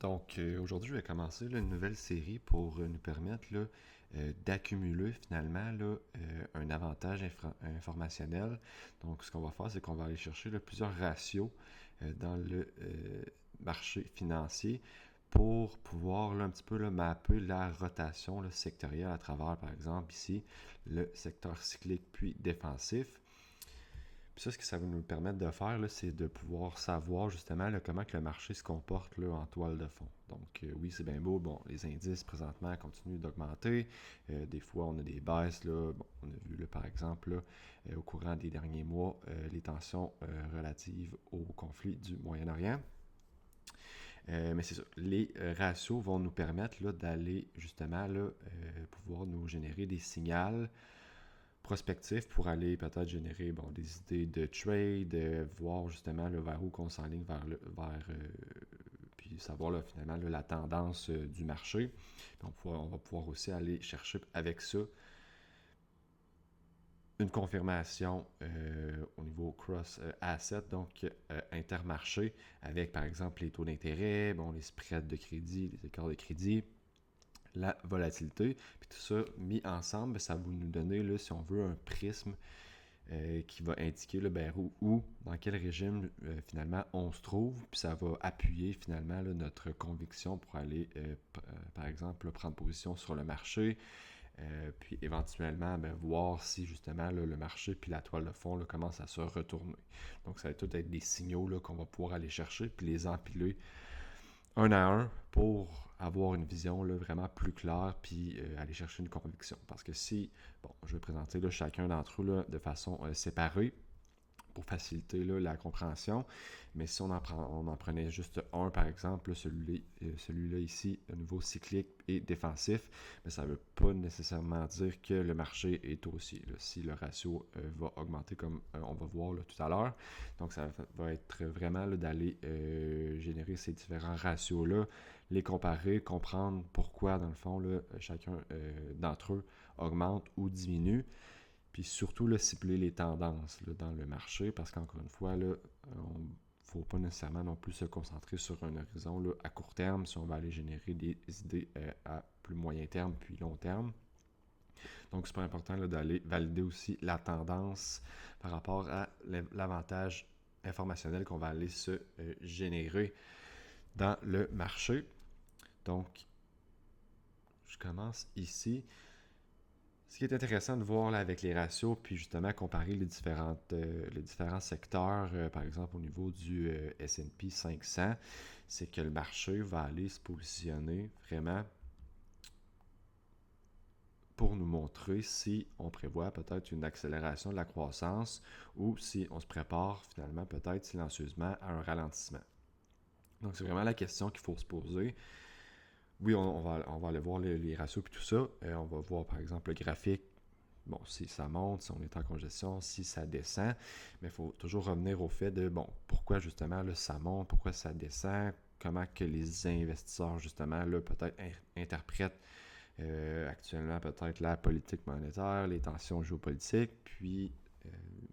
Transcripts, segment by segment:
Donc, aujourd'hui, je vais commencer là, une nouvelle série pour nous permettre là, d'accumuler finalement là, un avantage informationnel. Donc, ce qu'on va faire, c'est qu'on va aller chercher là, plusieurs ratios dans le marché financier pour pouvoir là, un petit peu là, mapper la rotation là, sectorielle à travers, par exemple, ici, le secteur cyclique puis défensif. Puis ça, ce que ça va nous permettre de faire, là, c'est de pouvoir savoir justement là, comment que le marché se comporte là, en toile de fond. Donc oui, c'est bien beau. Bon, les indices présentement continuent d'augmenter. Des fois, on a des baisses. Là. Bon, on a vu là, par exemple là, au courant des derniers mois les tensions relatives au conflit du Moyen-Orient. Mais c'est ça, les ratios vont nous permettre là, d'aller justement là, pouvoir nous générer des signaux prospectif pour aller peut-être générer des idées de trade, voir justement là, vers où qu'on s'enligne puis savoir là, finalement là, la tendance du marché. Puis on va pouvoir aussi aller chercher avec ça une confirmation au niveau cross-asset, donc intermarché, avec par exemple les taux d'intérêt, les spreads de crédit, les écarts de crédit, la volatilité. Puis tout ça mis ensemble, ça va nous donner, là, si on veut, un prisme qui va indiquer là, où, dans quel régime finalement on se trouve. Puis ça va appuyer finalement là, notre conviction pour aller, par exemple, là, prendre position sur le marché. Puis éventuellement voir si justement là, le marché puis la toile de fond là, commence à se retourner. Donc ça va tout être des signaux là, qu'on va pouvoir aller chercher puis les empiler un à un pour avoir une vision là, vraiment plus claire puis aller chercher une conviction. Parce que si, je vais présenter là, chacun d'entre eux là, de façon séparée pour faciliter là, la compréhension, mais si on en prenait juste un, par exemple, celui-là ici, à nouveau cyclique et défensif, mais ça ne veut pas nécessairement dire que le marché est haussier. Là, si le ratio va augmenter comme on va voir là, tout à l'heure, donc ça va être vraiment là, d'aller générer ces différents ratios-là, les comparer, comprendre pourquoi, dans le fond, là, chacun d'entre eux augmente ou diminue. Puis surtout, là, cibler les tendances là, dans le marché, parce qu'encore une fois, il ne faut pas nécessairement non plus se concentrer sur un horizon là, à court terme si on va aller générer des idées à plus moyen terme puis long terme. Donc, c'est pas important là, d'aller valider aussi la tendance par rapport à l'avantage informationnel qu'on va aller se générer dans le marché. Donc, je commence ici. Ce qui est intéressant de voir là, avec les ratios, puis justement comparer les différents secteurs, par exemple au niveau du S&P 500, c'est que le marché va aller se positionner vraiment pour nous montrer si on prévoit peut-être une accélération de la croissance ou si on se prépare finalement peut-être silencieusement à un ralentissement. Donc c'est vraiment la question qu'il faut se poser. Oui, on va aller voir les ratios et tout ça. On va voir par exemple le graphique. Bon, si ça monte, si on est en congestion, si ça descend, mais il faut toujours revenir au fait de, pourquoi justement là, ça monte, pourquoi ça descend, comment que les investisseurs justement là, peut-être interprètent actuellement peut-être la politique monétaire, les tensions géopolitiques, puis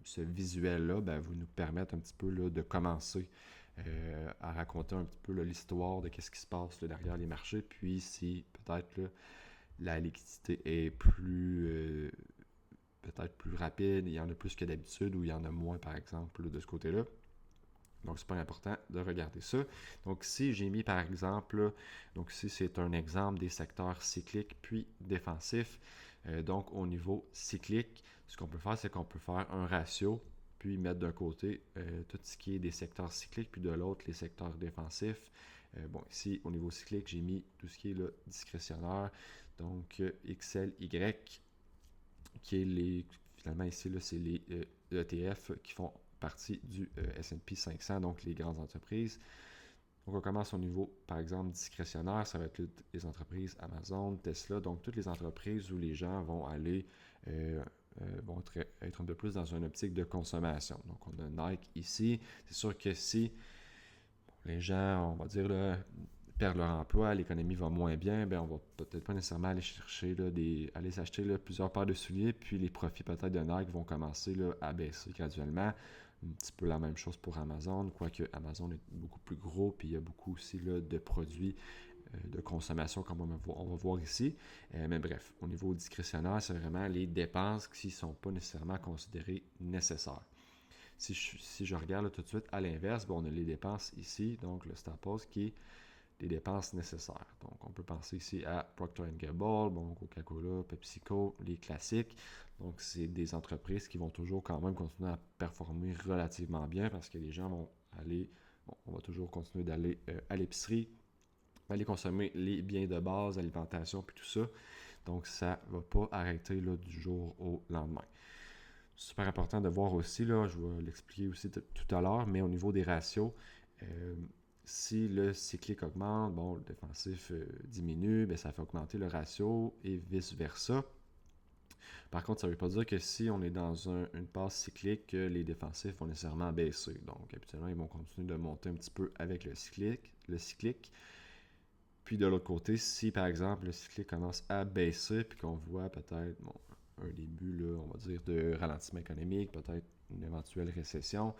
ce visuel-là va nous permettre un petit peu là, de commencer à raconter un petit peu là, l'histoire de ce qui se passe là, derrière les marchés, puis si peut-être là, la liquidité est peut-être plus rapide, il y en a plus que d'habitude ou il y en a moins par exemple de ce côté-là. Donc c'est pas important de regarder ça. Donc si j'ai mis par exemple, donc ici c'est un exemple des secteurs cycliques puis défensifs. Donc au niveau cyclique, ce qu'on peut faire, c'est qu'on peut faire un ratio puis mettre d'un côté tout ce qui est des secteurs cycliques, puis de l'autre les secteurs défensifs. Ici, au niveau cyclique, j'ai mis tout ce qui est là, discrétionnaire, donc XLY, qui est finalement ici, là, c'est les ETF qui font partie du S&P 500, donc les grandes entreprises. Donc on commence au niveau, par exemple, discrétionnaire, ça va être les entreprises Amazon, Tesla, donc toutes les entreprises où les gens vont aller vont être un peu plus dans une optique de consommation. Donc on a Nike ici. C'est sûr que si les gens, on va dire, là, perdent leur emploi, l'économie va moins bien, on va peut-être pas nécessairement aller chercher là, aller s'acheter là, plusieurs paires de souliers, puis les profits peut-être de Nike vont commencer là, à baisser graduellement. Un petit peu la même chose pour Amazon, quoique Amazon est beaucoup plus gros, puis il y a beaucoup aussi là, de produits de consommation comme on va voir ici. Mais bref, au niveau discrétionnaire, c'est vraiment les dépenses qui ne sont pas nécessairement considérées nécessaires. Si je regarde là, tout de suite à l'inverse, on a les dépenses ici, donc le stop-loss qui est les dépenses nécessaires. Donc, on peut penser ici à Procter Gamble, Coca-Cola, PepsiCo, les classiques. Donc, c'est des entreprises qui vont toujours quand même continuer à performer relativement bien parce que les gens vont aller, on va toujours continuer d'aller à l'épicerie, aller consommer les biens de base, l'alimentation, puis tout ça. Donc, ça ne va pas arrêter là, du jour au lendemain. Super important de voir aussi, là, je vais l'expliquer aussi tout à l'heure, mais au niveau des ratios, si le cyclique augmente, le défensif diminue, ça fait augmenter le ratio et vice-versa. Par contre, ça ne veut pas dire que si on est dans une passe cyclique, que les défensifs vont nécessairement baisser. Donc, habituellement, ils vont continuer de monter un petit peu avec le cyclique. Puis de l'autre côté, si par exemple le cyclique commence à baisser, puis qu'on voit peut-être un début, là, on va dire, de ralentissement économique, peut-être une éventuelle récession,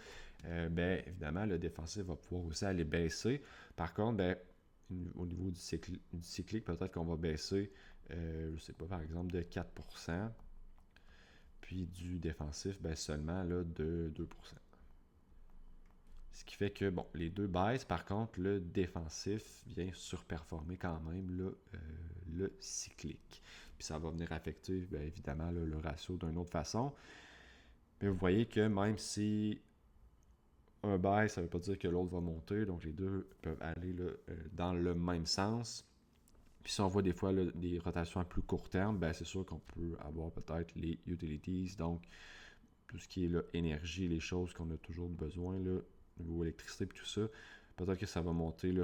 évidemment, le défensif va pouvoir aussi aller baisser. Par contre, au niveau du cyclique, peut-être qu'on va baisser, je ne sais pas, par exemple, de 4%, puis du défensif, seulement là, de 2%. Ce qui fait que, les deux baissent. Par contre, le défensif vient surperformer quand même là, le cyclique. Puis ça va venir affecter, évidemment, là, le ratio d'une autre façon. Mais vous voyez que même si un baisse, ça ne veut pas dire que l'autre va monter. Donc, les deux peuvent aller là, dans le même sens. Puis si on voit des fois là, des rotations à plus court terme, c'est sûr qu'on peut avoir peut-être les utilities. Donc, tout ce qui est là, énergie, les choses qu'on a toujours besoin, là, niveau électricité et tout ça, peut-être que ça va monter là,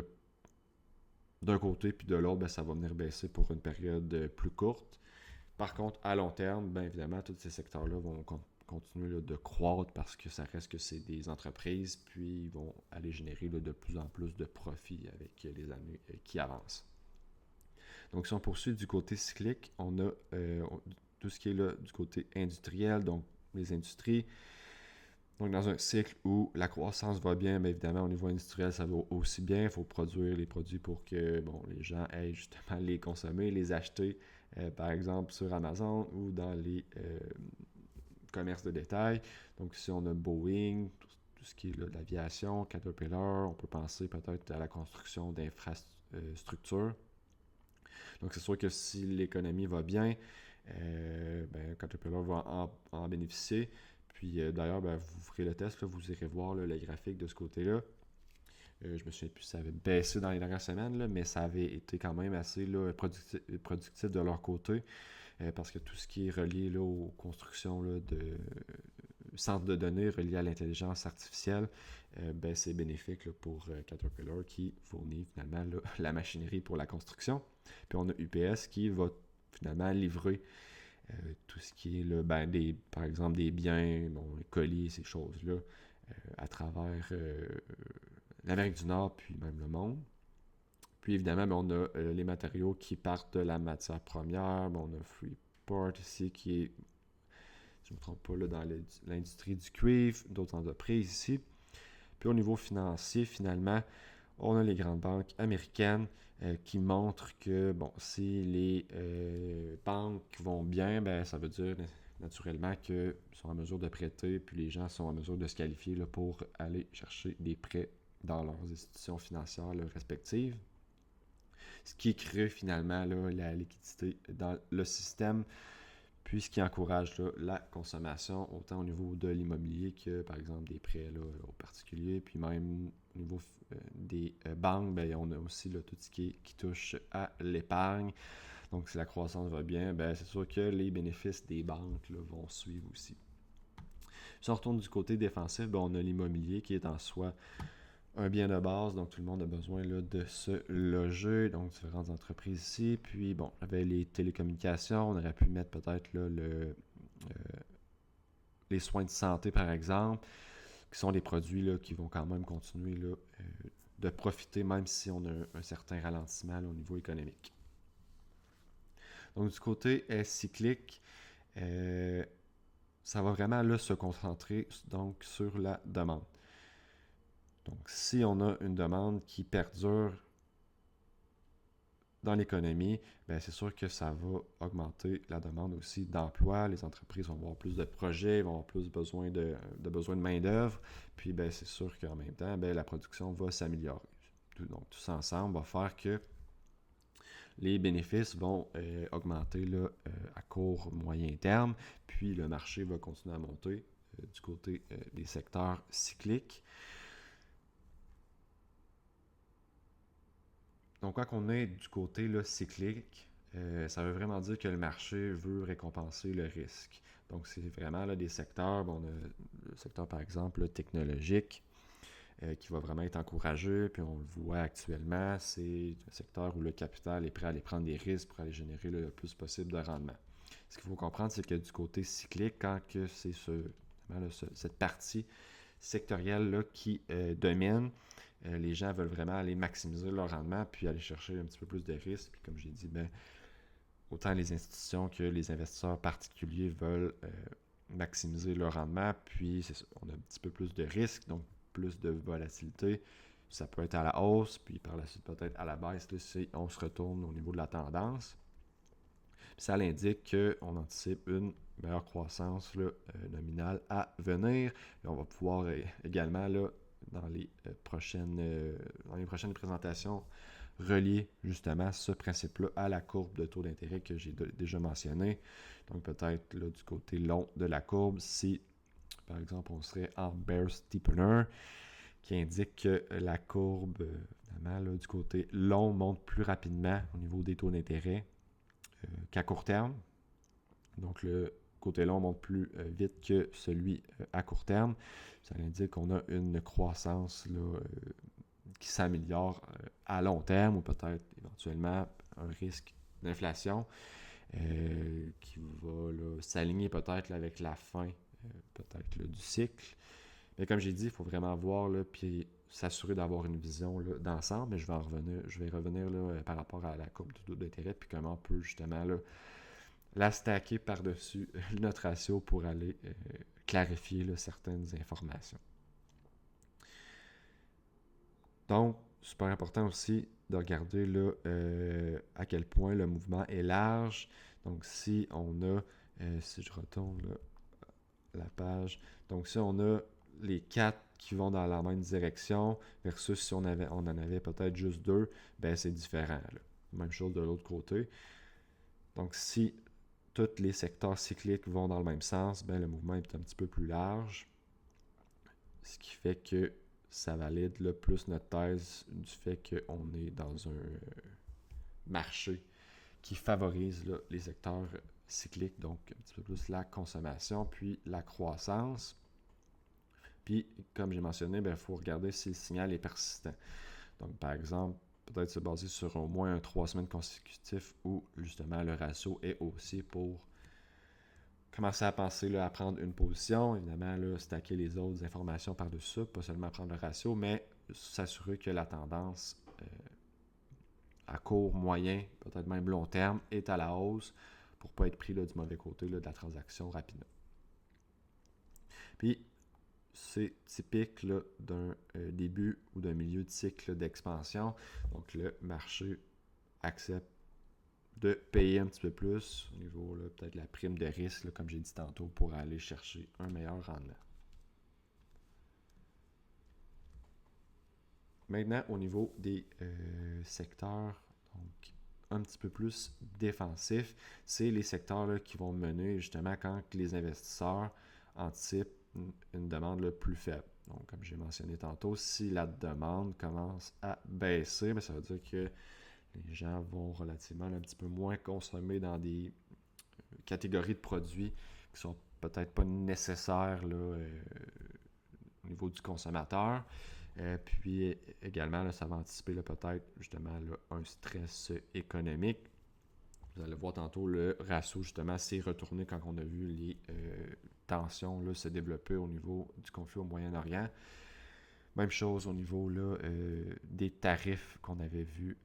d'un côté, puis de l'autre, ça va venir baisser pour une période plus courte. Par contre, à long terme, évidemment, tous ces secteurs-là vont continuer là, de croître parce que ça reste que c'est des entreprises, puis ils vont aller générer là, de plus en plus de profits avec les années qui avancent. Donc, si on poursuit du côté cyclique, on a tout ce qui est là du côté industriel, donc les industries. Donc, dans un cycle où la croissance va bien, évidemment, au niveau industriel, ça va aussi bien. Il faut produire les produits pour que les gens aient justement les consommer, les acheter, par exemple, sur Amazon ou dans les commerces de détail. Donc, si on a Boeing, tout ce qui est là, de l'aviation, Caterpillar, on peut penser peut-être à la construction d'infrastructures. Donc, c'est sûr que si l'économie va bien, Caterpillar va en bénéficier. Puis d'ailleurs, vous ferez le test, là, vous irez voir là, le graphique de ce côté-là. Je me souviens plus si ça avait baissé dans les dernières semaines, là, mais ça avait été quand même assez là, productif de leur côté. Parce que tout ce qui est relié là, aux constructions là, de centres de données reliés à l'intelligence artificielle, c'est bénéfique là, pour Caterpillar qui fournit finalement là, la machinerie pour la construction. Puis on a UPS qui va finalement livrer tout ce qui est là, par exemple des biens, les colis, ces choses-là, à travers l'Amérique du Nord, puis même le monde. Puis évidemment, on a les matériaux qui partent de la matière première. On a Freeport ici qui est, si je ne me trompe pas, là, dans l'industrie du cuivre, d'autres entreprises ici. Puis au niveau financier, finalement, on a les grandes banques américaines qui montrent que si les banques vont bien, ça veut dire naturellement qu'ils sont en mesure de prêter, puis les gens sont en mesure de se qualifier là, pour aller chercher des prêts dans leurs institutions financières là, respectives. Ce qui crée finalement là, la liquidité dans le système, puis ce qui encourage là, la consommation, autant au niveau de l'immobilier que, par exemple, des prêts là, aux particuliers, puis même au niveau des banques, on a aussi là, tout ce qui touche à l'épargne. Donc, si la croissance va bien, c'est sûr que les bénéfices des banques là, vont suivre aussi. Si on retourne du côté défensif, on a l'immobilier qui est en soi un bien de base, donc tout le monde a besoin là, de se loger, donc différentes entreprises ici. Puis avait les télécommunications, on aurait pu mettre peut-être là, les soins de santé par exemple, qui sont des produits là, qui vont quand même continuer là, de profiter même si on a un certain ralentissement là, au niveau économique. Donc du côté cyclique, ça va vraiment là se concentrer donc sur la demande. Donc, si on a une demande qui perdure dans l'économie, bien, c'est sûr que ça va augmenter la demande aussi d'emploi. Les entreprises vont avoir plus de projets, vont avoir plus besoin de main-d'œuvre. Puis, bien, c'est sûr qu'en même temps, bien, la production va s'améliorer. Donc, tout ça ensemble va faire que les bénéfices vont augmenter là, à court, moyen terme. Puis, le marché va continuer à monter du côté des secteurs cycliques. Donc, quand on est du côté là, cyclique, ça veut vraiment dire que le marché veut récompenser le risque. Donc, c'est vraiment là, des secteurs, bon, on a le secteur par exemple là, technologique, qui va vraiment être encouragé, puis on le voit actuellement, c'est un secteur où le capital est prêt à aller prendre des risques pour aller générer le plus possible de rendement. Ce qu'il faut comprendre, c'est que du côté cyclique, quand que c'est cette partie sectorielle là, qui domine, les gens veulent vraiment aller maximiser leur rendement puis aller chercher un petit peu plus de risques. Puis comme j'ai dit, ben, autant les institutions que les investisseurs particuliers veulent maximiser leur rendement. Puis c'est ça, on a un petit peu plus de risques, donc plus de volatilité. Ça peut être à la hausse, puis par la suite peut-être à la baisse là, si on se retourne au niveau de la tendance. Puis ça l'indique qu'on anticipe une meilleure croissance là, nominale à venir. Et on va pouvoir également là, dans les prochaines présentations relier justement ce principe-là à la courbe de taux d'intérêt que j'ai déjà mentionné. Donc peut-être là, du côté long de la courbe, si par exemple on serait en bear steepener, qui indique que la courbe évidemment, là, du côté long monte plus rapidement au niveau des taux d'intérêt qu'à court terme. Donc le côté long monte plus vite que celui à court terme. Ça indique qu'on a une croissance là, qui s'améliore à long terme ou peut-être éventuellement un risque d'inflation qui va là, s'aligner peut-être là, avec la fin peut-être là, du cycle. Mais comme j'ai dit, il faut vraiment voir là, puis s'assurer d'avoir une vision là, d'ensemble. Mais je vais revenir là, par rapport à la courbe de taux d'intérêt puis comment on peut justement là, la stacker par-dessus notre ratio pour aller clarifier là, certaines informations. Donc, super important aussi de regarder là, à quel point le mouvement est large. Donc, si on a, si je retourne là, la page, donc si on a les 4 qui vont dans la même direction versus si on en avait peut-être juste 2, ben c'est différent. Là. Même chose de l'autre côté. Donc, si tous les secteurs cycliques vont dans le même sens, ben le mouvement est un petit peu plus large. Ce qui fait que ça valide là, plus notre thèse du fait qu'on est dans un marché qui favorise là, les secteurs cycliques, donc un petit peu plus la consommation, puis la croissance. Puis, comme j'ai mentionné, il faut regarder si le signal est persistant. Donc, par exemple, peut-être se baser sur au moins 3 semaines consécutives où, justement, le ratio est haussier pour commencer à penser là, à prendre une position. Évidemment, là, stacker les autres informations par-dessus ça, pas seulement prendre le ratio, mais s'assurer que la tendance à court, moyen, peut-être même long terme, est à la hausse pour ne pas être pris là, du mauvais côté là, de la transaction rapidement. Puis, c'est typique là, d'un début ou d'un milieu de cycle d'expansion. Donc, le marché accepte de payer un petit peu plus au niveau là, peut-être la prime de risque, là, comme j'ai dit tantôt, pour aller chercher un meilleur rendement. Maintenant, au niveau des secteurs, donc un petit peu plus défensifs, c'est les secteurs là, qui vont mener justement quand les investisseurs anticipent une demande là, plus faible. Donc, comme j'ai mentionné tantôt, si la demande commence à baisser, bien, ça veut dire que les gens vont relativement là, un petit peu moins consommer dans des catégories de produits qui sont peut-être pas nécessaires là, au niveau du consommateur. Puis également, là, ça va anticiper là, peut-être justement là, un stress économique. Vous allez voir tantôt, le ratio justement s'est retourné quand on a vu les tensions là, se développer au niveau du conflit au Moyen-Orient. Même chose au niveau là, des tarifs qu'on avait vus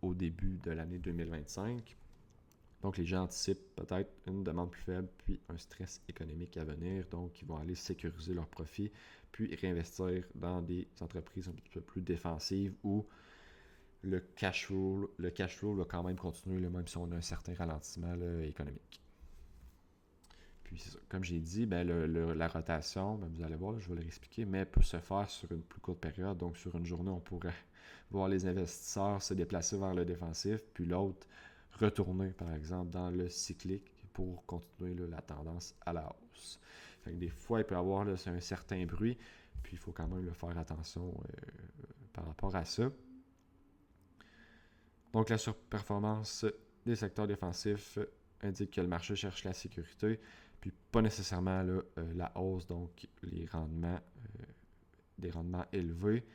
au début de l'année 2025. Donc, les gens anticipent peut-être une demande plus faible, puis un stress économique à venir. Donc, ils vont aller sécuriser leurs profits, puis réinvestir dans des entreprises un petit peu plus défensives où le cash flow va quand même continuer, là, même si on a un certain ralentissement là, économique. Puis, comme j'ai dit, la rotation, vous allez voir, là, je vais l'expliquer, mais peut se faire sur une plus courte période. Donc, sur une journée, on pourrait voir les investisseurs se déplacer vers le défensif, puis l'autre retourner, par exemple, dans le cyclique pour continuer là, la tendance à la hausse. Fait que des fois, il peut y avoir là, un certain bruit, puis il faut quand même faire attention par rapport à ça. Donc, la surperformance des secteurs défensifs indique que le marché cherche la sécurité, puis pas nécessairement là, la hausse, donc les rendements, des rendements élevés.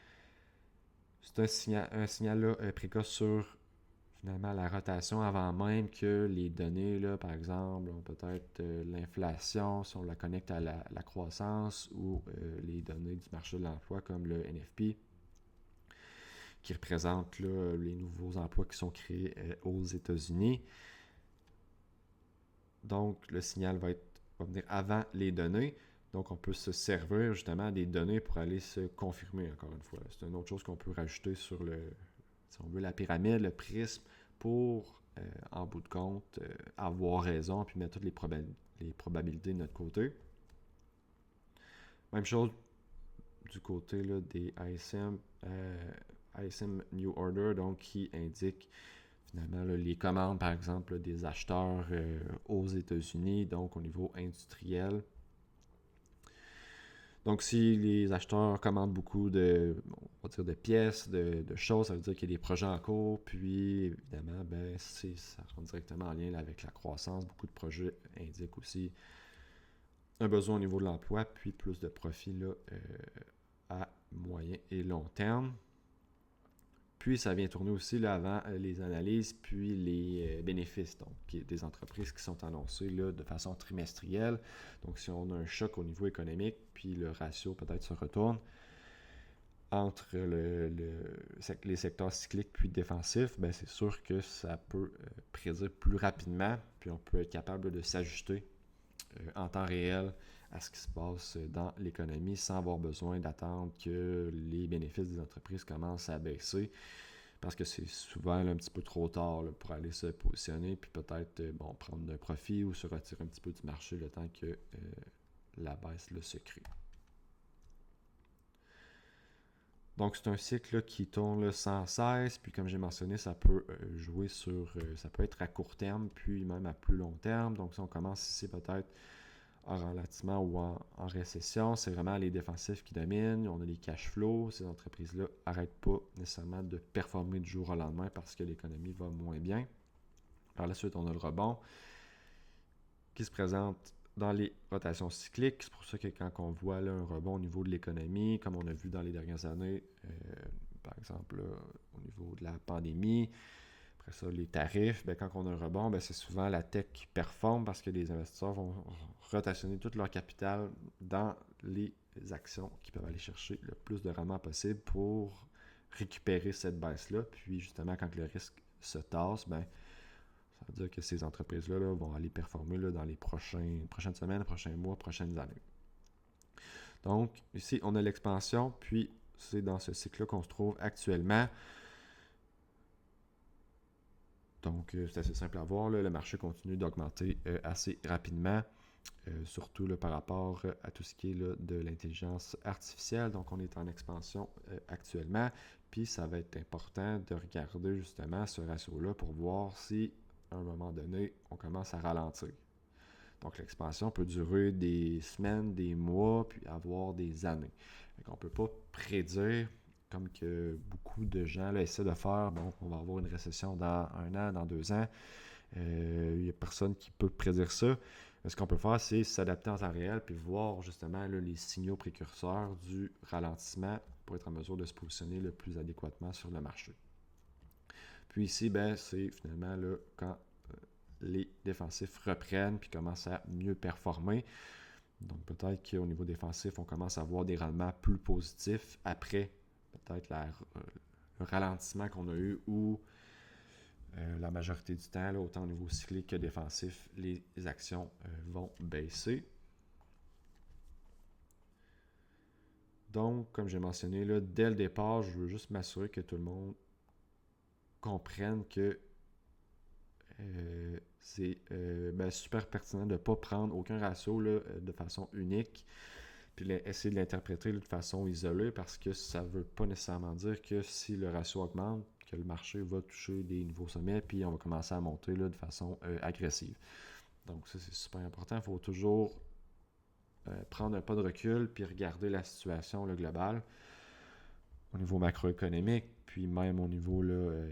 C'est un signal là, précoce sur finalement la rotation avant même que les données, là, par exemple, ont peut-être l'inflation, si on la connecte à la croissance, ou les données du marché de l'emploi comme le NFP, qui représente là, les nouveaux emplois qui sont créés aux États-Unis. Donc, le signal va venir avant les données. Donc, on peut se servir justement des données pour aller se confirmer, encore une fois. C'est une autre chose qu'on peut rajouter sur si on veut, la pyramide, le prisme, pour, en bout de compte, avoir raison, puis mettre toutes les probabilités de notre côté. Même chose du côté là, des ISM New Order, donc qui indique finalement là, les commandes, par exemple, là, des acheteurs aux États-Unis, donc au niveau industriel. Donc, si les acheteurs commandent beaucoup de pièces, de choses, ça veut dire qu'il y a des projets en cours. Puis, évidemment, ça rentre directement en lien là, avec la croissance. Beaucoup de projets indiquent aussi un besoin au niveau de l'emploi, puis plus de profits là, à moyen et long terme. Puis, ça vient tourner aussi là, avant les analyses, puis les bénéfices, donc des entreprises qui sont annoncées là, de façon trimestrielle. Donc, si on a un choc au niveau économique, puis le ratio peut-être se retourne entre les secteurs cycliques puis défensifs, c'est sûr que ça peut prédire plus rapidement, puis on peut être capable de s'ajuster en temps réel à ce qui se passe dans l'économie sans avoir besoin d'attendre que les bénéfices des entreprises commencent à baisser, parce que c'est souvent là, un petit peu trop tard là, pour aller se positionner, puis peut-être prendre un profit ou se retirer un petit peu du marché le temps que la baisse là, se crée. Donc, c'est un cycle là, qui tourne là, sans cesse. Puis, comme j'ai mentionné, ça peut jouer ça peut être à court terme, puis même à plus long terme. Donc, si on commence ici peut-être en ralentissement ou en récession, c'est vraiment les défensifs qui dominent. On a les cash flows. Ces entreprises-là n'arrêtent pas nécessairement de performer du jour au lendemain parce que l'économie va moins bien. Par la suite, on a le rebond qui se présente dans les rotations cycliques. C'est pour ça que quand on voit là, un rebond au niveau de l'économie, comme on a vu dans les dernières années, par exemple là, au niveau de la pandémie, après ça, les tarifs, quand on a un rebond, c'est souvent la tech qui performe parce que les investisseurs vont rotationner tout leur capital dans les actions qui peuvent aller chercher le plus de rendement possible pour récupérer cette baisse-là. Puis justement, quand le risque se tasse, ça veut dire que ces entreprises-là là, vont aller performer là, dans les prochaines semaines, prochains mois, prochaines années. Donc, ici, on a l'expansion, puis c'est dans ce cycle-là qu'on se trouve actuellement. Donc, c'est assez simple à voir. Là, le marché continue d'augmenter assez rapidement, surtout là, par rapport à tout ce qui est là, de l'intelligence artificielle. Donc, on est en expansion actuellement. Puis, ça va être important de regarder justement ce ratio-là pour voir si, à un moment donné, on commence à ralentir. Donc, l'expansion peut durer des semaines, des mois, puis avoir des années. Donc, on ne peut pas prédire, comme que beaucoup de gens là, essaient de faire, on va avoir une récession dans 1 an, dans 2 ans. Il n'y a personne qui peut prédire ça. Ce qu'on peut faire, c'est s'adapter en temps réel, puis voir justement là, les signaux précurseurs du ralentissement pour être en mesure de se positionner le plus adéquatement sur le marché. Puis ici, c'est finalement là, quand les défensifs reprennent puis commencent à mieux performer. Donc peut-être qu'au niveau défensif, on commence à avoir des rendements plus positifs après peut-être le ralentissement qu'on a eu ou La majorité du temps, là, autant au niveau cyclique que défensif, les actions vont baisser. Donc, comme j'ai mentionné, là, dès le départ, je veux juste m'assurer que tout le monde comprenne que c'est super pertinent de ne pas prendre aucun ratio là, de façon unique, puis essayer de l'interpréter là, de façon isolée, parce que ça ne veut pas nécessairement dire que si le ratio augmente, que le marché va toucher des nouveaux sommets, puis on va commencer à monter là, de façon agressive. Donc ça, c'est super important. Il faut toujours prendre un pas de recul, puis regarder la situation là, globale au niveau macroéconomique, puis même au niveau là,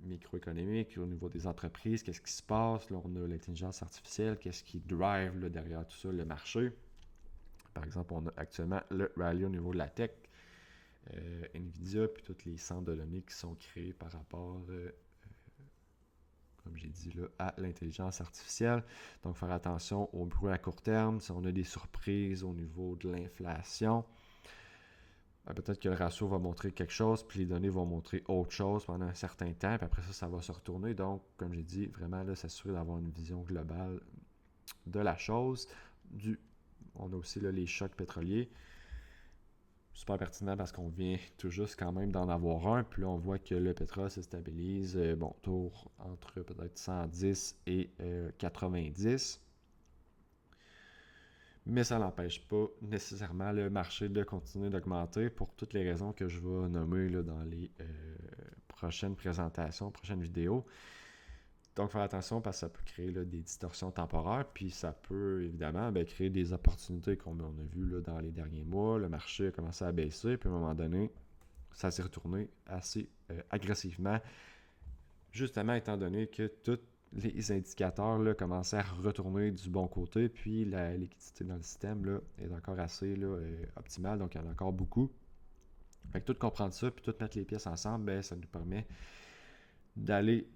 microéconomique, au niveau des entreprises, qu'est-ce qui se passe. Là, on a l'intelligence artificielle, qu'est-ce qui drive là, derrière tout ça le marché. Par exemple, on a actuellement le rallye au niveau de la tech, Nvidia, puis tous les centres de données qui sont créés par rapport, comme j'ai dit, là, à l'intelligence artificielle. Donc, faire attention au bruit à court terme, si on a des surprises au niveau de l'inflation. Peut-être que le ratio va montrer quelque chose, puis les données vont montrer autre chose pendant un certain temps, puis après ça va se retourner. Donc, comme j'ai dit, vraiment là, s'assurer d'avoir une vision globale de la chose. On a aussi là, les chocs pétroliers. Super pertinent parce qu'on vient tout juste quand même d'en avoir un, puis là on voit que le pétrole se stabilise, autour entre peut-être 110 et 90. Mais ça n'empêche pas nécessairement le marché de continuer d'augmenter pour toutes les raisons que je vais nommer là, dans les prochaines présentations, prochaines vidéos. Donc, faire attention parce que ça peut créer là, des distorsions temporaires, puis ça peut évidemment créer des opportunités comme on a vu là, dans les derniers mois. Le marché a commencé à baisser, puis à un moment donné, ça s'est retourné assez agressivement, justement étant donné que toutes les indicateurs là, commençaient à retourner du bon côté, puis la liquidité dans le système là, est encore assez là, optimale, donc il y en a encore beaucoup. Fait que tout comprendre ça, puis tout mettre les pièces ensemble, ça nous permet d'aller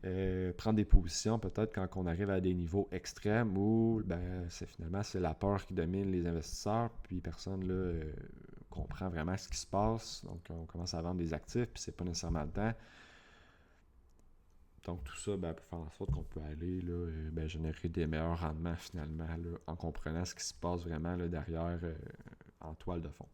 prendre des positions peut-être quand on arrive à des niveaux extrêmes où c'est la peur qui domine les investisseurs, puis personne là, comprend vraiment ce qui se passe, donc on commence à vendre des actifs, puis c'est pas nécessairement le temps. Donc tout ça peut faire en sorte qu'on peut aller là, générer des meilleurs rendements finalement là, en comprenant ce qui se passe vraiment là, derrière en toile de fond.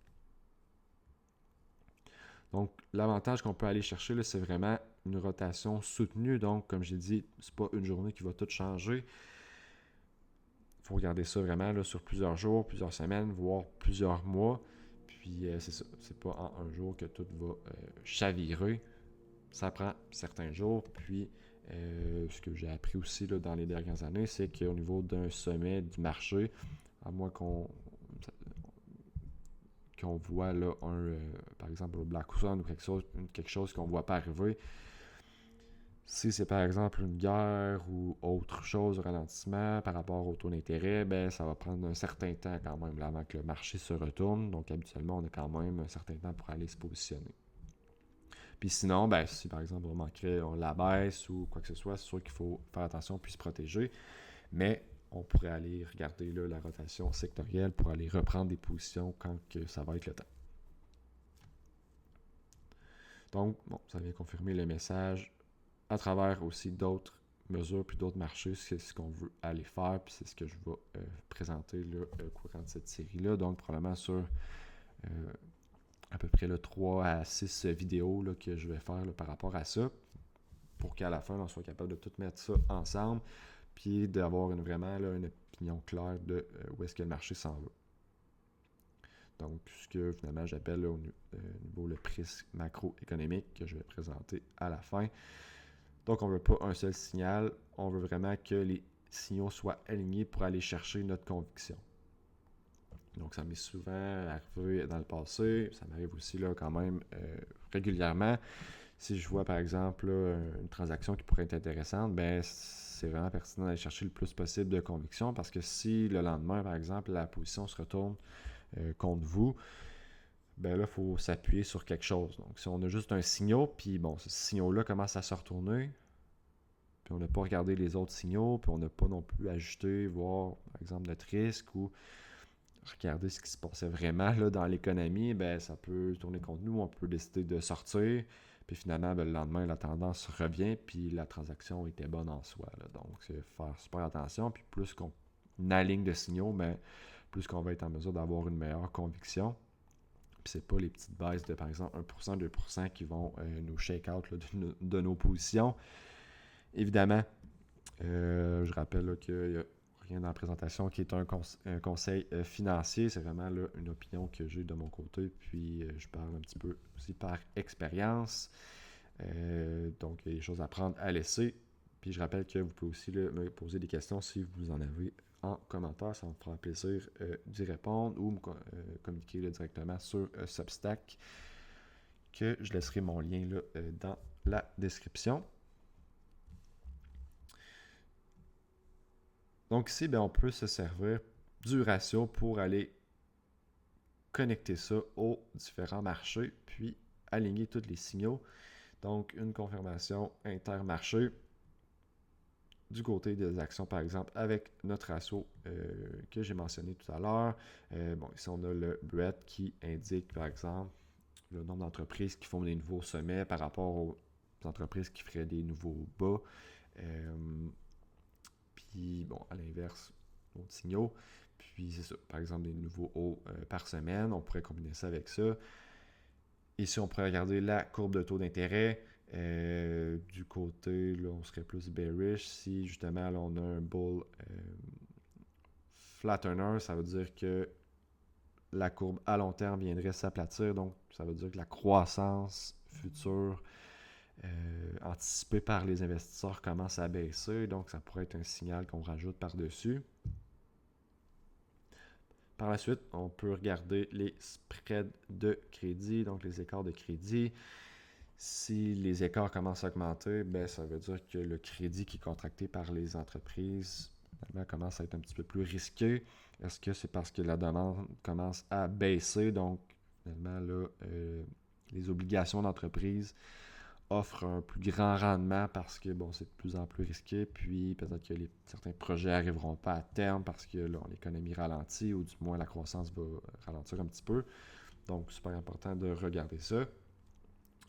Donc l'avantage qu'on peut aller chercher, là, c'est vraiment une rotation soutenue. Donc comme j'ai dit, c'est pas une journée qui va tout changer. Il faut regarder ça vraiment là, sur plusieurs jours, plusieurs semaines, voire plusieurs mois. Puis c'est ça, c'est pas en un jour que tout va chavirer. Ça prend certains jours, puis ce que j'ai appris aussi là, dans les dernières années, c'est qu'au niveau d'un sommet du marché, à moins qu'on voit là, par exemple le Black Swan ou quelque chose qu'on ne voit pas arriver, si c'est par exemple une guerre ou autre chose, ralentissement par rapport au taux d'intérêt, ça va prendre un certain temps quand même là, avant que le marché se retourne. Donc habituellement, on a quand même un certain temps pour aller se positionner. Puis sinon, si par exemple on la baisse ou quoi que ce soit, c'est sûr qu'il faut faire attention puis se protéger. Mais on pourrait aller regarder là, la rotation sectorielle pour aller reprendre des positions quand que ça va être le temps. Donc, ça vient confirmer le message à travers aussi d'autres mesures puis d'autres marchés. C'est ce qu'on veut aller faire, puis c'est ce que je vais présenter là, au courant de cette série-là. Donc, probablement sur à peu près 3 à 6 vidéos là, que je vais faire là, par rapport à ça, pour qu'à la fin, on soit capable de tout mettre ça ensemble, puis d'avoir vraiment là, une opinion claire de où est-ce que le marché s'en va. Donc, ce que finalement j'appelle là, au niveau le prisme macroéconomique que je vais présenter à la fin. Donc, on ne veut pas un seul signal, on veut vraiment que les signaux soient alignés pour aller chercher notre conviction. Donc, ça m'est souvent arrivé dans le passé, ça m'arrive aussi là, quand même régulièrement. Si je vois par exemple là, une transaction qui pourrait être intéressante, c'est vraiment pertinent d'aller chercher le plus possible de conviction, parce que si le lendemain, par exemple, la position se retourne contre vous, là, il faut s'appuyer sur quelque chose. Donc, si on a juste un signal, puis ce signal-là commence à se retourner, puis on n'a pas regardé les autres signaux, puis on n'a pas non plus ajusté, voir, par exemple, notre risque ou regarder ce qui se passait vraiment là, dans l'économie, ça peut tourner contre nous, on peut décider de sortir, Puis finalement, le lendemain, la tendance revient, puis la transaction était bonne en soi. Là. Donc, c'est faire super attention. Puis plus qu'on aligne de signaux, plus qu'on va être en mesure d'avoir une meilleure conviction. Puis c'est pas les petites baisses de, par exemple, 1%, 2% qui vont nous shake out là, de nos positions. Évidemment, je rappelle qu'il n'y a rien dans la présentation qui est un conseil financier. C'est vraiment là, une opinion que j'ai de mon côté. Puis je parle un petit peu aussi par expérience. Donc, il y a des choses à prendre, à laisser. Puis je rappelle que vous pouvez aussi là, me poser des questions si vous en avez en commentaire. Ça me fera plaisir d'y répondre ou me communiquer là, directement sur Substack, que je laisserai mon lien là, dans la description. Donc ici, on peut se servir du ratio pour aller connecter ça aux différents marchés, puis aligner tous les signaux. Donc, une confirmation intermarché du côté des actions, par exemple, avec notre ratio que j'ai mentionné tout à l'heure. Ici, on a le BRET qui indique, par exemple, le nombre d'entreprises qui font des nouveaux sommets par rapport aux entreprises qui feraient des nouveaux bas. Puis, à l'inverse, d'autres signaux. Puis, c'est ça. Par exemple, des nouveaux hauts par semaine. On pourrait combiner ça avec ça. Ici, on pourrait regarder la courbe de taux d'intérêt. Du côté, là, on serait plus bearish. Si, justement, là, on a un bull flattener, ça veut dire que la courbe à long terme viendrait s'aplatir. Donc, ça veut dire que la croissance future anticipé par les investisseurs commence à baisser, donc ça pourrait être un signal qu'on rajoute par-dessus. Par la suite, on peut regarder les spreads de crédit, donc les écarts de crédit. Si les écarts commencent à augmenter, ça veut dire que le crédit qui est contracté par les entreprises commence à être un petit peu plus risqué. Est-ce que c'est parce que la demande commence à baisser, donc finalement là, les obligations d'entreprise offre un plus grand rendement parce que c'est de plus en plus risqué, puis peut-être que certains projets n'arriveront pas à terme parce que là, l'économie ralentit ou du moins la croissance va ralentir un petit peu. Donc, super important de regarder ça.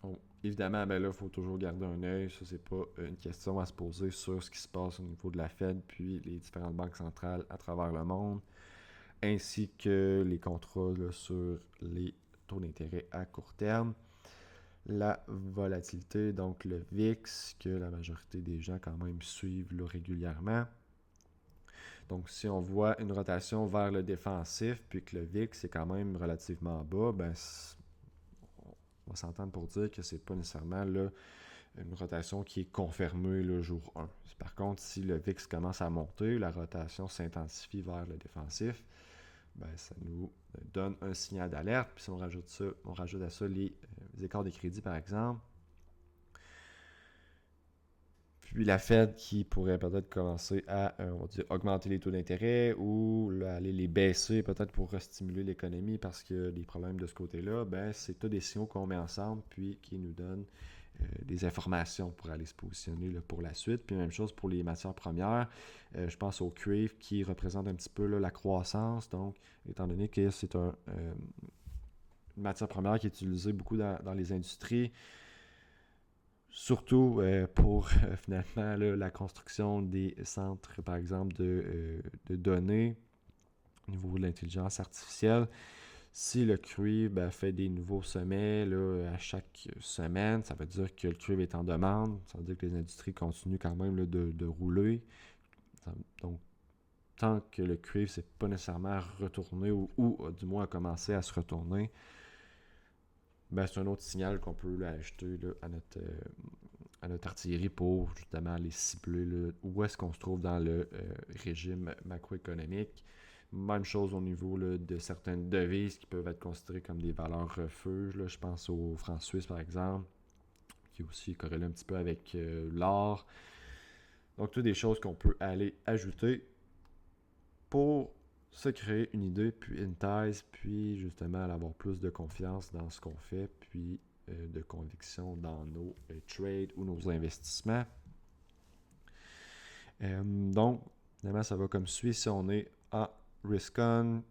Donc, évidemment, là, il faut toujours garder un œil. Ça, c'est pas une question à se poser sur ce qui se passe au niveau de la Fed puis les différentes banques centrales à travers le monde, ainsi que les contrats là, sur les taux d'intérêt à court terme. La volatilité, donc le VIX, que la majorité des gens quand même suivent là, régulièrement. Donc, si on voit une rotation vers le défensif, puis que le VIX est quand même relativement bas, on va s'entendre pour dire que c'est pas nécessairement là, une rotation qui est confirmée le jour 1. Par contre, si le VIX commence à monter, la rotation s'intensifie vers le défensif, ça nous donne un signal d'alerte. Puis si on rajoute à ça les écarts de crédit, par exemple. Puis la Fed qui pourrait peut-être commencer à augmenter les taux d'intérêt ou là, aller les baisser peut-être pour restimuler l'économie parce qu'il y a des problèmes de ce côté-là, c'est tous des signaux qu'on met ensemble puis qui nous donnent des informations pour aller se positionner là, pour la suite. Puis même chose pour les matières premières. Je pense au cuivre qui représente un petit peu là, la croissance. Donc, étant donné que c'est une matière première qui est utilisée beaucoup dans les industries, surtout pour finalement là, la construction des centres, par exemple, de données au niveau de l'intelligence artificielle. Si le cuivre fait des nouveaux sommets là, à chaque semaine, ça veut dire que le cuivre est en demande. Ça veut dire que les industries continuent quand même là, de rouler. Donc, tant que le cuivre ne s'est pas nécessairement retourné ou du moins a commencé à se retourner, c'est un autre signal qu'on peut là, ajouter là, à notre artillerie pour justement aller cibler là, où est-ce qu'on se trouve dans le régime macroéconomique. Même chose au niveau là, de certaines devises qui peuvent être considérées comme des valeurs refuges. Là. Je pense au franc suisse, par exemple, qui est aussi corrélé un petit peu avec l'or. Donc, toutes des choses qu'on peut aller ajouter pour se créer une idée, puis une thèse, puis justement avoir plus de confiance dans ce qu'on fait, puis de conviction dans nos trades ou nos investissements. Donc, évidemment, ça va comme suit. Si on est en risk-on,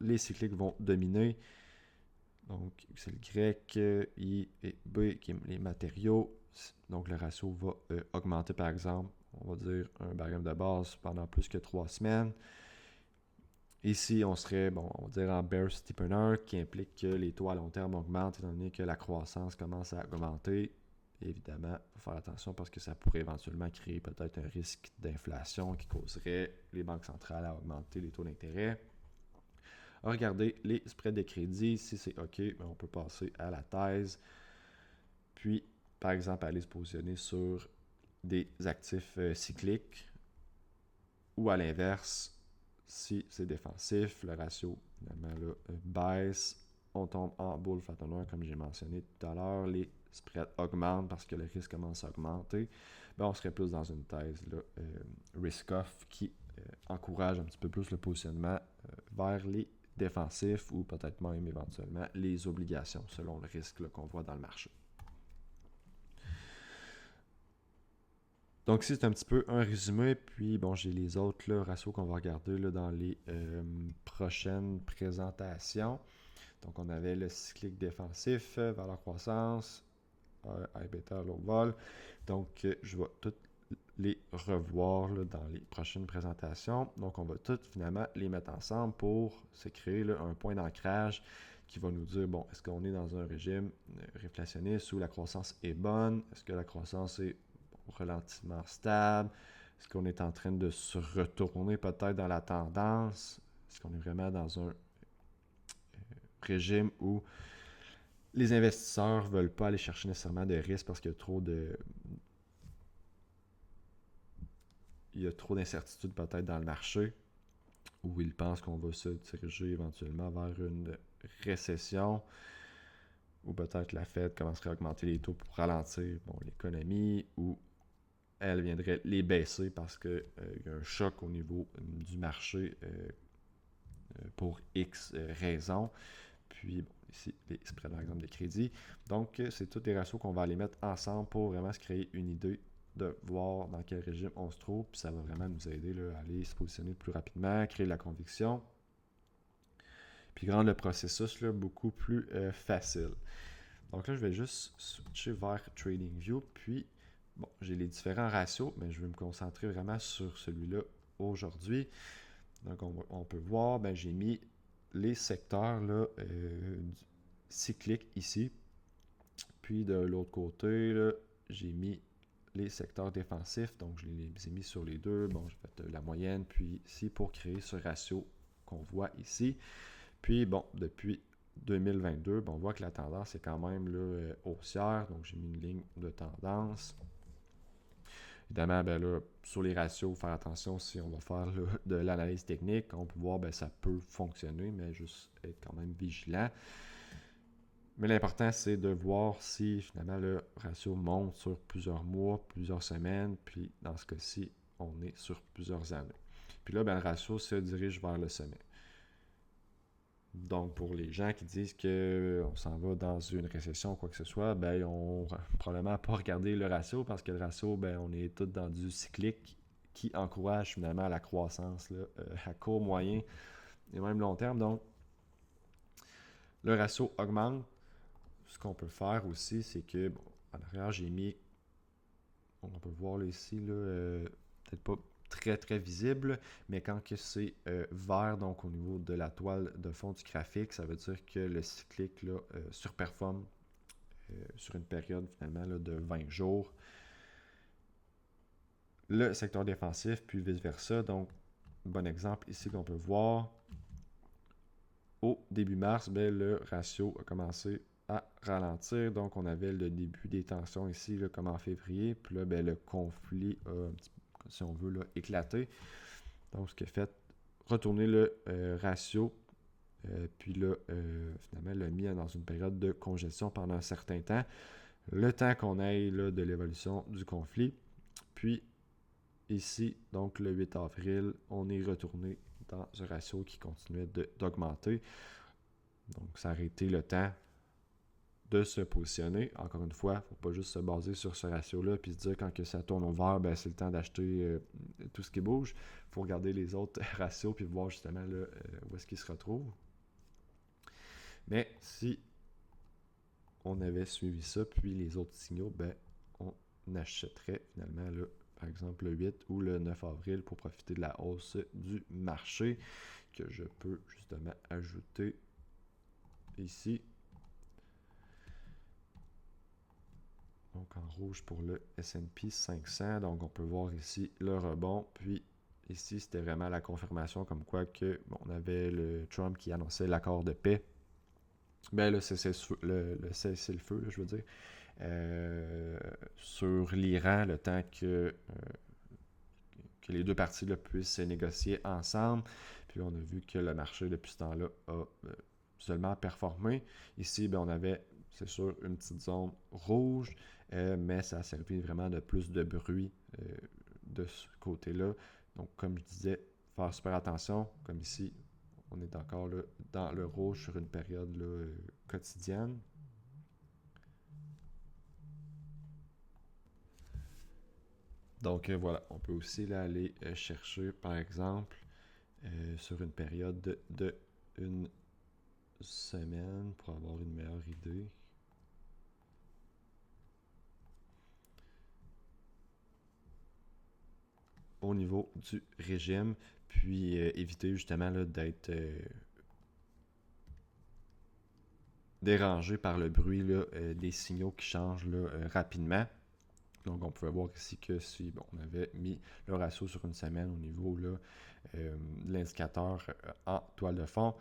les cycliques vont dominer. Donc, c'est le grec, I et B qui est les matériaux. Donc, le ratio va augmenter, par exemple, on va dire un barème de base pendant plus que 3 semaines. Ici, on serait, on va dire en bear steepener, qui implique que les taux à long terme augmentent, étant donné que la croissance commence à augmenter. Et évidemment, il faut faire attention parce que ça pourrait éventuellement créer peut-être un risque d'inflation qui causerait les banques centrales à augmenter les taux d'intérêt. Regardez les spreads de crédit. Si c'est OK, on peut passer à la thèse. Puis, par exemple, aller se positionner sur des actifs cycliques ou à l'inverse, si c'est défensif, le ratio finalement là, baisse, on tombe en bull flattener comme j'ai mentionné tout à l'heure, les spreads augmentent parce que le risque commence à augmenter, on serait plus dans une thèse là, risk-off qui encourage un petit peu plus le positionnement vers les défensifs ou peut-être même éventuellement les obligations selon le risque là, qu'on voit dans le marché. Donc ici, c'est un petit peu un résumé, puis j'ai les autres là, ratios qu'on va regarder là, dans les prochaines présentations. Donc on avait le cyclique défensif, valeur croissance, high beta, low vol. Donc je vais toutes les revoir là, dans les prochaines présentations. Donc on va toutes finalement les mettre ensemble pour se créer là, un point d'ancrage qui va nous dire, est-ce qu'on est dans un régime réflationniste où la croissance est bonne? Est-ce que la croissance est relativement stable? Est-ce qu'on est en train de se retourner peut-être dans la tendance? Est-ce qu'on est vraiment dans un régime où les investisseurs ne veulent pas aller chercher nécessairement de risques parce qu'il y a trop d'incertitudes peut-être dans le marché, où ils pensent qu'on va se diriger éventuellement vers une récession, ou peut-être la Fed commencerait à augmenter les taux pour ralentir l'économie, ou elle viendrait les baisser parce qu'il y a un choc au niveau du marché pour X raisons. Puis ici, les spreads par exemple de crédit. Donc, c'est tous les ratios qu'on va aller mettre ensemble pour vraiment se créer une idée de voir dans quel régime on se trouve. Puis ça va vraiment nous aider là, à aller se positionner plus rapidement, créer de la conviction, puis rendre le processus là, beaucoup plus facile. Donc là, je vais juste switcher vers TradingView, puis j'ai les différents ratios, mais je vais me concentrer vraiment sur celui-là aujourd'hui. Donc on peut voir, j'ai mis les secteurs là, cycliques ici, puis de l'autre côté, là, j'ai mis les secteurs défensifs, donc je les ai mis sur les deux. J'ai fait la moyenne, puis ici pour créer ce ratio qu'on voit ici. Puis depuis 2022, on voit que la tendance est quand même là, haussière, donc j'ai mis une ligne de tendance. Évidemment, là, sur les ratios, faire attention si on va faire là, de l'analyse technique. On peut voir, ça peut fonctionner, mais juste être quand même vigilant. Mais l'important, c'est de voir si finalement le ratio monte sur plusieurs mois, plusieurs semaines, puis dans ce cas-ci, on est sur plusieurs années. Puis là, le ratio se dirige vers le sommet. Donc, pour les gens qui disent qu'on s'en va dans une récession ou quoi que ce soit, ils n'ont probablement pas regardé le ratio parce que le ratio, on est tous dans du cyclique qui encourage finalement la croissance là, à court, moyen et même long terme. Donc, le ratio augmente. Ce qu'on peut faire aussi, c'est que, en arrière, j'ai mis, on peut voir là, ici, là, peut-être pas très très visible, mais quand que c'est vert, donc au niveau de la toile de fond du graphique, ça veut dire que le cyclique là, surperforme sur une période finalement là, de 20 jours. Le secteur défensif, puis vice-versa. Donc, bon exemple ici qu'on peut voir, au début mars, le ratio a commencé à ralentir. Donc, on avait le début des tensions ici, là, comme en février. Puis là, le conflit a un petit peu, si on veut, là, éclaté. Donc, ce qui a fait retourner le ratio, puis là, finalement, l'a mis dans une période de congestion pendant un certain temps. Le temps qu'on aille là, de l'évolution du conflit. Puis, ici, donc le 8 avril, on est retourné dans un ratio qui continuait d'augmenter. Donc, ça a arrêté le temps de se positionner. Encore une fois, il ne faut pas juste se baser sur ce ratio-là puis se dire quand que ça tourne au vert, c'est le temps d'acheter tout ce qui bouge. Il faut regarder les autres ratios puis voir justement là, où est-ce qu'ils se retrouvent. Mais si on avait suivi ça, puis les autres signaux, ben, on achèterait finalement là, par exemple le 8 ou le 9 avril pour profiter de la hausse du marché que je peux justement ajouter ici. Donc en rouge pour le S&P 500. Donc on peut voir ici le rebond. Puis ici, c'était vraiment la confirmation comme quoi que bon, on avait le Trump qui annonçait l'accord de paix. Ben le cessez-le-feu, je veux dire, sur l'Iran, le temps que les deux parties là, puissent négocier ensemble. Puis on a vu que le marché, depuis ce temps-là, a seulement performé. Ici, ben, on avait, c'est sûr, une petite zone rouge, mais ça a servi vraiment de plus de bruit de ce côté-là. Donc, comme je disais, faire super attention. Comme ici, on est encore là, dans le rouge sur une période là, quotidienne. Donc voilà, on peut aussi là, aller chercher, par exemple, sur une période de une semaine pour avoir une meilleure idée. Au niveau du régime, puis éviter justement là, d'être dérangé par le bruit là, des signaux qui changent là, rapidement. Donc, on pouvait voir ici que si bon, on avait mis le ratio sur une semaine au niveau là, de l'indicateur en toile de fond,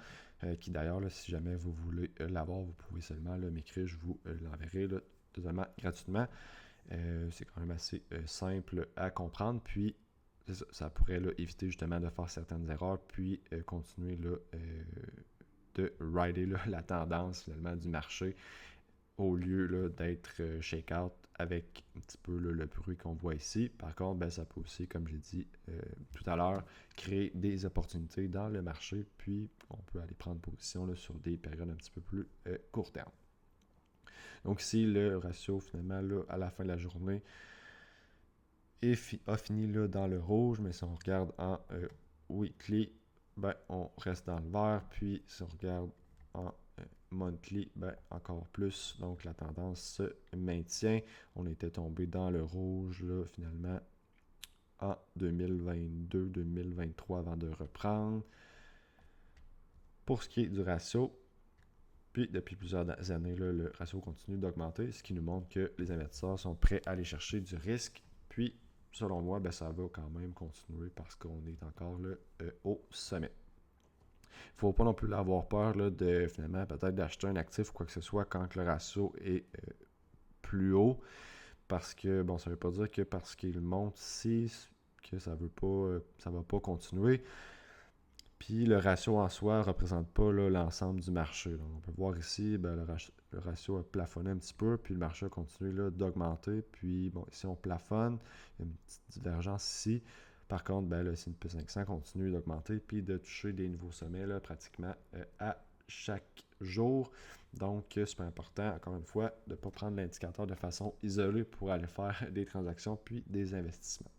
qui d'ailleurs, si jamais vous voulez l'avoir, vous pouvez seulement m'écrire, je vous l'enverrai totalement gratuitement. C'est quand même assez simple à comprendre. Puis, ça pourrait là, éviter justement de faire certaines erreurs, puis continuer là, de rider là, la tendance finalement du marché au lieu là, d'être shake-out avec un petit peu là, le bruit qu'on voit ici. Par contre, ben, ça peut aussi, comme j'ai dit tout à l'heure, créer des opportunités dans le marché, puis on peut aller prendre position là, sur des périodes un petit peu plus court terme. Donc ici, le ratio finalement là, à la fin de la journée a fini là, dans le rouge, mais si on regarde en weekly, ben, on reste dans le vert, puis si on regarde en monthly, ben, encore plus. Donc la tendance se maintient. On était tombé dans le rouge là, finalement en 2022-2023 avant de reprendre. Pour ce qui est du ratio, puis depuis plusieurs années, là, le ratio continue d'augmenter, ce qui nous montre que les investisseurs sont prêts à aller chercher du risque. Puis, selon moi, ben, ça va quand même continuer parce qu'on est encore là, au sommet. Il ne faut pas non plus avoir peur là, de finalement peut-être d'acheter un actif ou quoi que ce soit quand le ratio est plus haut. Parce que, bon, ça ne veut pas dire que parce qu'il monte ici, que ça ne va pas continuer. Puis le ratio en soi ne représente pas l'ensemble du marché. Donc, on peut voir ici, ben, le ratio a plafonné un petit peu, puis le marché a continué d'augmenter. Puis, bon, ici, on plafonne. Il y a une petite divergence ici. Par contre, ben, le S&P 500 continue d'augmenter puis de toucher des nouveaux sommets là, pratiquement à chaque jour. Donc, c'est important, encore une fois, de ne pas prendre l'indicateur de façon isolée pour aller faire des transactions puis des investissements.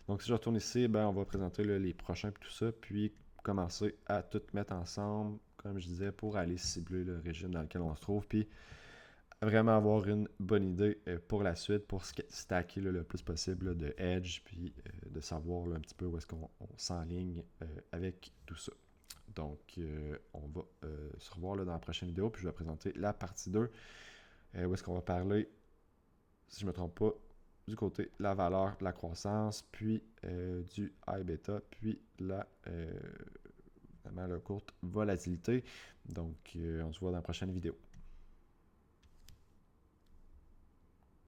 Donc, si je retourne ici, ben, on va présenter là, les prochains et tout ça, puis commencer à tout mettre ensemble, comme je disais, pour aller cibler le régime dans lequel on se trouve, puis vraiment avoir une bonne idée pour la suite, pour stacker le plus possible là, de edge, puis de savoir là, un petit peu où est-ce qu'on s'enligne avec tout ça. Donc, on va se revoir là, dans la prochaine vidéo, puis je vais présenter la partie 2, où est-ce qu'on va parler, si je ne me trompe pas, du côté la valeur de la croissance, puis du high beta, puis la courte volatilité. Donc, on se voit dans la prochaine vidéo.